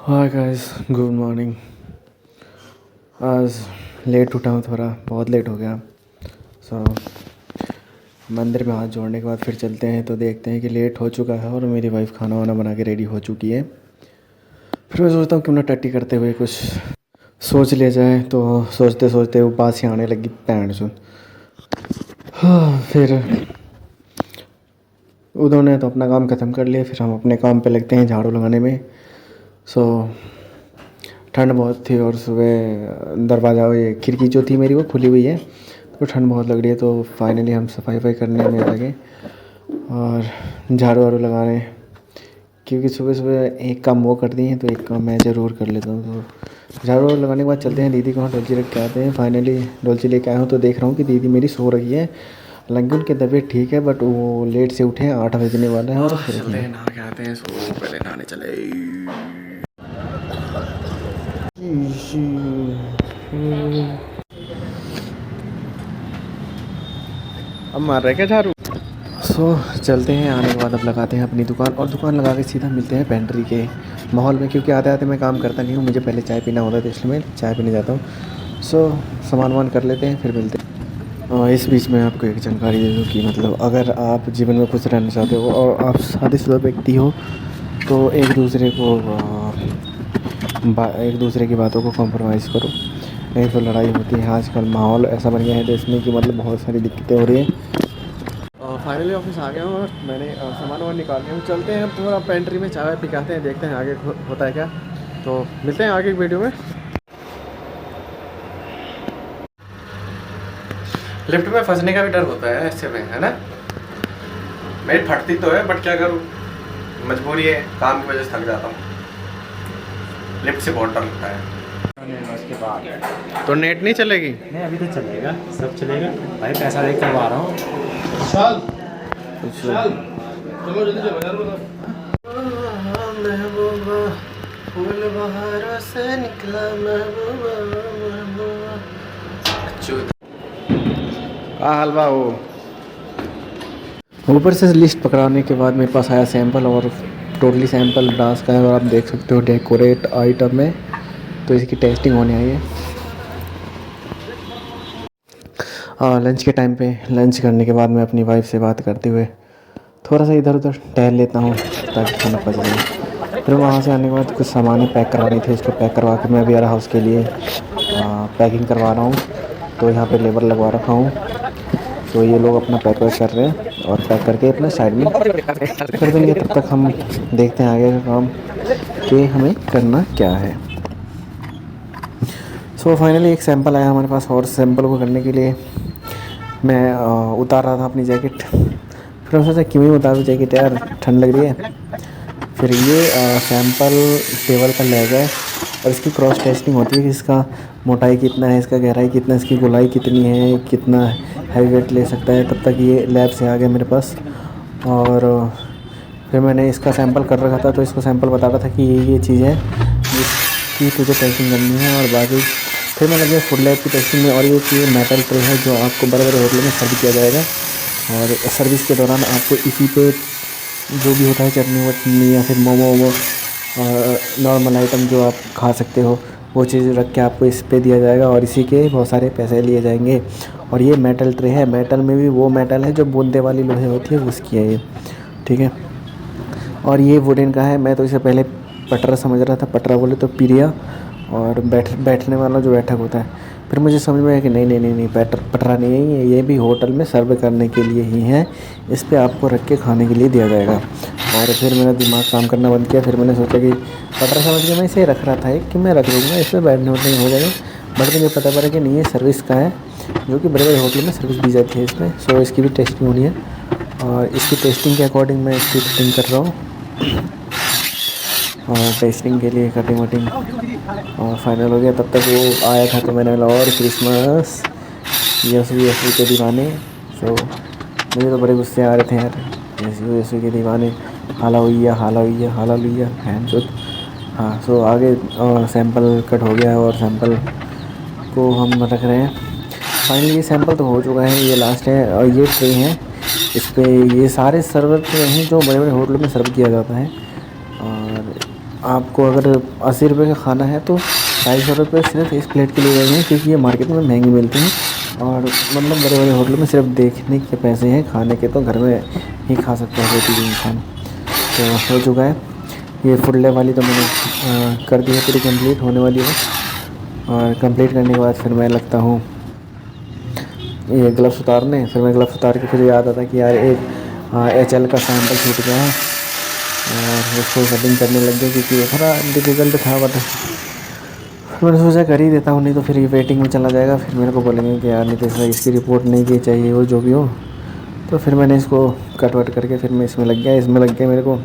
Hi guys, good morning. आज late उठा हूँ, थोड़ा बहुत लेट हो गया। सो मंदिर में हाथ जोड़ने के बाद फिर चलते हैं तो देखते हैं कि लेट हो चुका है और मेरी वाइफ खाना वाना बना के रेडी हो चुकी है। फिर मैं सोचता हूँ क्यों ना टट्टी करते हुए कुछ सोच लिया जाए। तो सोचते सोचते वो बात ही आने लगी, पैंट सुन। हाँ, फिर उन्होंने तो अपना काम ख़त्म कर लिया, फिर हम अपने काम पे लगते हैं झाड़ू लगाने में। सो ठंड बहुत थी और सुबह दरवाज़ा, ये खिड़की जो थी मेरी वो खुली हुई है, तो ठंड बहुत लग रही है। तो फाइनली हम सफाई वफाई करने में लगे और झाड़ू वाड़ू लगाने, क्योंकि सुबह सुबह एक काम वो कर दिए हैं तो एक काम मैं ज़रूर कर लेता हूँ। तो झाड़ू वाड़ू लगाने के बाद चलते हैं दीदी को वहाँ डोलची रख के आते हैं। फाइनली डोलची लेके आया हूँ तो देख रहा हूँ कि दीदी मेरी सो रही है। हालांकि उनकी तबीयत ठीक है बट वो लेट से उठे हैं, 8 बजने वाला है। और चलते हैं नहा के आते हैं। सो पहले नहाने चले। अब मार रहे क्या झाड़ू। चलते हैं, आने के बाद अब लगाते हैं अपनी दुकान, और दुकान लगा के सीधा मिलते हैं पेंट्री के माहौल में, क्योंकि आते आते मैं काम करता नहीं हूँ, मुझे पहले चाय पीना होता है तो इसलिए मैं चाय पीने जाता हूँ। सामान वामान कर लेते हैं, फिर मिलते हैं। इस बीच में आपको एक जानकारी दे दूँ कि मतलब अगर आप जीवन में खुश रहना चाहते हो और आप शादीशुदा व्यक्ति हो तो एक दूसरे की बातों को कॉम्प्रोमाइज़ करो, नहीं तो लड़ाई होती है। आजकल माहौल ऐसा बन गया है देश में कि मतलब बहुत सारी दिक्कतें हो रही हैं। फाइनली ऑफिस आ गया हूँ और मैंने सामान वामान निकाल लिया हूँ। चलते हैं अब थोड़ा पेंट्री में चाय पी के आते हैं, देखते हैं आगे होता है क्या। तो मिलते हैं आगे की वीडियो में। लिफ्ट में फंसने का भी डर होता है ऐसे में, है ना। मेरी फटती तो है बट क्या करूँ, मजबूरी है, काम की वजह से थक जाता हूँ। लिफ्ट से बहुत डर लगता है। उसके बाद तो नेट नहीं चलेगी? नहीं, अभी तो चलेगा, सब चलेगा भाई, पैसा देख करवा रहा हूँ। चलो जल्दी चलो यार। महबूबा फूल बहारों से निकला, महबूबा महबूबा। हलवा वो ऊपर से लिस्ट पकड़ाने के बाद मेरे पास आया सैंपल, और टोटली सैंपल ब्रास का है और आप देख सकते हो डेकोरेट आइटम है, तो इसकी टेस्टिंग होने आई है। लंच के टाइम पे लंच करने के बाद मैं अपनी वाइफ से बात करते हुए थोड़ा सा इधर उधर टहल लेता हूँ ताकि खाना पच जाए। फिर वहाँ से आने के बाद कुछ सामान पैक करवानी थी, इसको पैक करवा के मैं वेयर हाउस के लिए पैकिंग करवा रहा हूँ। तो यहाँ पे लेबर लगवा रखा हूँ, तो ये लोग अपना पैक वैक कर रहे हैं और पैक करके अपने साइड में कर देंगे। तब तक हम देखते हैं आगे का काम कि हमें करना क्या है। फाइनली एक सैंपल आया हमारे पास, और सैंपल को करने के लिए मैं उतार रहा था अपनी जैकेट। फिर मैं सोचा क्यों ही उतारूँ जैकेट यार, ठंड लग रही है। फिर ये सैंपल टेबल पर ले गए और इसकी क्रॉस टेस्टिंग होती है कि इसका मोटाई कितना है, इसका गहराई कितना है, इसकी गोलाई कितनी है, कितना हैवी वेट ले सकता है। तब तक ये लैब से आ गया मेरे पास, और फिर मैंने इसका सैंपल कर रखा था, तो इसको सैंपल बता रहा था कि ये चीज़ है जिसकी तुझे टेस्टिंग करनी है। और बाकी फिर मैं लगे फूड लैब की टेस्टिंग में। और ये मेटल ट्रे है जो आपको बड़े बड़े होटलों में सर्व किया जाएगा, और सर्विस के दौरान आपको इसी पे जो भी होता है चटनी वटनी या फिर मोमो वोमो नॉर्मल आइटम जो आप खा सकते हो वो चीज़ रख के आपको इस पे दिया जाएगा, और इसी के बहुत सारे पैसे लिए जाएंगे। और ये मेटल ट्रे है, मेटल में भी वो मेटल है जो बूंदे वाली लोहे होती है उसकी है ये, ठीक है। और ये वुडन का है, मैं तो इसे पहले पटरा समझ रहा था, पटरा बोले तो पिरिया, और बैठने वाला जो बैठक होता है। फिर मुझे समझ में आया कि नहीं नहीं नहीं नहीं, पटरा नहीं है ये भी होटल में सर्व करने के लिए ही है, इस पर आपको रख के खाने के लिए दिया जाएगा। और फिर मेरा दिमाग काम करना बंद किया। फिर मैंने सोचा कि पटरा समझ के मैं इसे रख रहा था एक कि मैं रख लूँगा, इसमें बैठने उठने हो जाएगा। बट मुझे पता पड़ा कि नहीं, ये सर्विस का है, जो कि बड़े बड़े होटल में सर्विस दी जाती है इसमें। सो इसकी भी टेस्टिंग होनी है, और इसकी टेस्टिंग के अकॉर्डिंग मैं इसकी फिटिंग कर रहा हूँ, और टेस्टिंग के लिए कटिंग वटिंग और फाइनल हो गया। तब तक वो आया था तो मैंने बोला और क्रिसमस यीशु यीशु के दीवाने। मुझे तो बड़े गुस्से आ रहे थे यार, यीशु यीशु के दीवाने, हालेलुया हालेलुया हालेलुया फैन चुत। हाँ, आगे सैंपल कट हो गया और सैंपल को हम रख रहे हैं। फाइनली ये सैंपल तो हो चुका है, ये लास्ट है। और ये ट्रे हैं, इस पर ये सारे सर्वर ट्रे हैं जो बड़े बड़े होटलों में सर्व किया जाता है। और आपको अगर 80 रुपये का खाना है तो 250 रुपये सिर्फ इस प्लेट के लिए गए हैं, क्योंकि ये मार्केट में महंगी मिलती हैं। और मतलब बड़े बड़े होटलों में सिर्फ देखने के पैसे हैं, खाने के तो घर में ही खा सकता है कोई भी इंसान। तो हो चुका है ये फुल्ले वाली, तो मैंने कर दी है पूरी कंप्लीट, होने वाली है। और कंप्लीट करने के बाद फिर मैं लगता हूँ ये ग्लव्स उतारने। फिर मैं ग्लव्स उतार के फिर याद आता कि यार एक HL का सैंपल छूट गया है और उसको कटिंग करने लग गया, क्योंकि वो थोड़ा डिफ़िकल्ट था। बट मैंने सोचा कर ही देता हूँ, नहीं तो फिर ये वेटिंग में चला जाएगा। फिर मेरे को बोलेंगे कि यार नीतीश भाई इसकी रिपोर्ट नहीं की चाहिए, वो जो भी हो। तो फिर मैंने इसको कट वट करके फिर मैं इसमें लग गया। इसमें लग गया मेरे को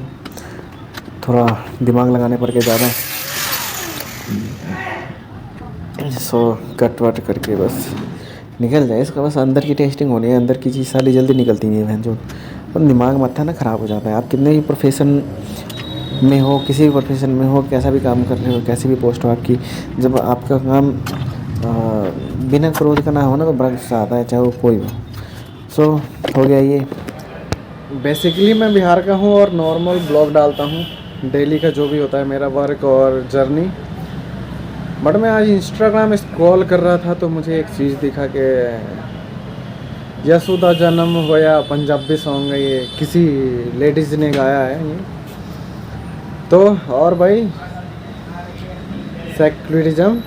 थोड़ा दिमाग लगाने पड़ के ज़्यादा। सो कट वट करके बस निकल जाए इसका, बस अंदर की टेस्टिंग होनी है। अंदर की चीज़ सारी जल्दी निकलती नहीं है बहन जो, और दिमाग मत्था ना ख़राब हो जाता है। आप कितने भी प्रोफेशन में हो, किसी भी प्रोफेशन में हो, कैसा भी काम कर रहे हो, कैसी भी पोस्ट हो आपकी, जब आपका काम बिना क्रोध का ना हो ना तो बड़ा गुस्सा आता है, चाहे वो कोई हो। सो हो गया ये। बेसिकली मैं बिहार का हूँ और नॉर्मल ब्लॉग डालता हूँ डेली का, जो भी होता है मेरा वर्क और जर्नी। बट मैं आज इंस्टाग्राम स्क्रॉल कर रहा था तो मुझे एक चीज़ दिखा कि यसुदा जन्म होया पंजाबी सॉन्ग है, ये किसी लेडीज़ ने गाया है ये। तो और भाई सेक्युलरिज्म,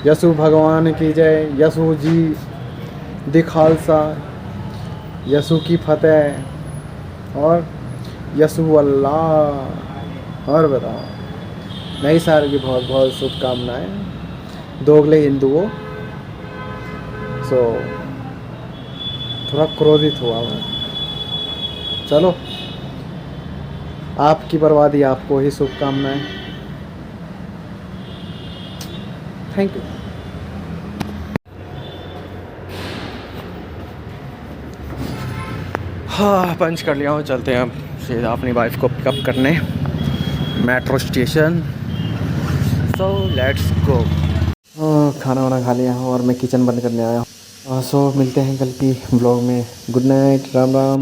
यसु भगवान की जय, यसु जी दी खालसा, यसु की फतेह और यसु अल्लाह। और बताओ, नई साल की बहुत बहुत शुभकामनाएं दोगले हिंदुओं। सो थोड़ा क्रोधित हुआ मैं। चलो, आपकी बर्बादी आपको ही शुभकामनाएं। Thank you. हाँ, पंच कर लिया हूँ, चलते हैं अब सीधा अपनी वाइफ को पिकअप करने metro station. So let's go. खाना वाना खा लिया हूँ और मैं किचन बंद करने आया हूँ। सो मिलते हैं कल की ब्लॉग में। Good night, Ram Ram.